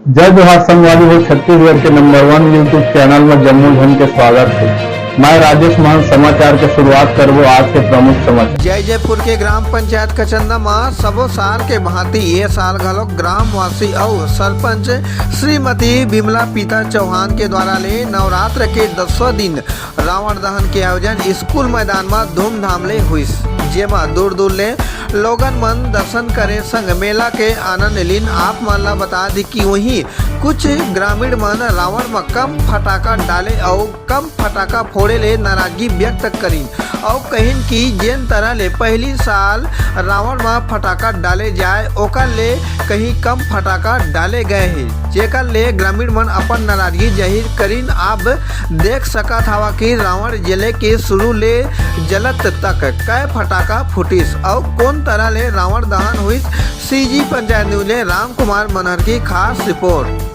जय जोहार संगवारी हो। छत्तीसगढ़ के नंबर 1 यूट्यूब चैनल में जम्मू झन के स्वागत है। मैं राजेश महन समाचार के शुरुआत करबो आज के प्रमुख समाचार। जयपुर के ग्राम पंचायत कचंदा में सबो साल के भांति ये साल घलो ग्रामवासी और सरपंच श्रीमती बिमला पीता चौहान के द्वारा ले नवरात्र के 10वें दिन रावण दहन के आयोजन स्कूल मैदान में धूमधाम ले हुईस, जेमा दूर दूर ले लोगन मन दर्शन करे संग मेला के आनंद लीन। आप मन ला बता दी कि वहीं कुछ ग्रामीण मन रावण में कम फटाका डाले और कम फटाका फोड़े ले नाराजगी व्यक्त करी और कहिन कि जेन तरह ले पहली साल रावण में फटाका डाले जाए ओकर ले कहीं कम फटाका डाले गए हैं, जेकर ले ग्रामीण मन अपन नाराजगी जाहिर करीन। अब देख सकत हवा कि रावण जले के शुरू ले जलत तक कै फटाका फुटिस और कौन तरह ले रावण दहन हुई। सीजी पंचायत न्यूज ले राम कुमार मनहर की खास रिपोर्ट।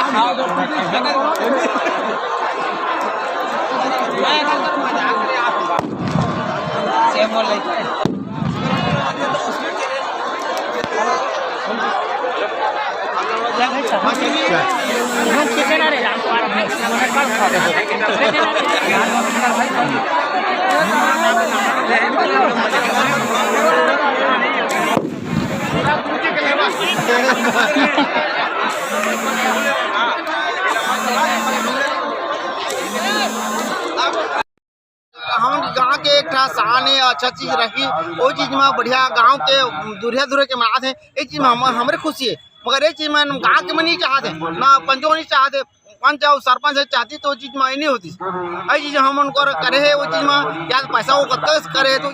हम गाँव के एक ठा शान है, अच्छा चीज रही वो चीज में बढ़िया गाँव के दूरिया दूर के मात है, एक चीज में हमारे खुशी है। मगर ये चीज में गाँव के में नहीं चाहते, ना पंचों नहीं चाहते, पंच और सरपंच चाहती तो चीज में नहीं होती। ये चीज हम उनको करे है वो चीज में क्या पैसा वो कत्तस करे तो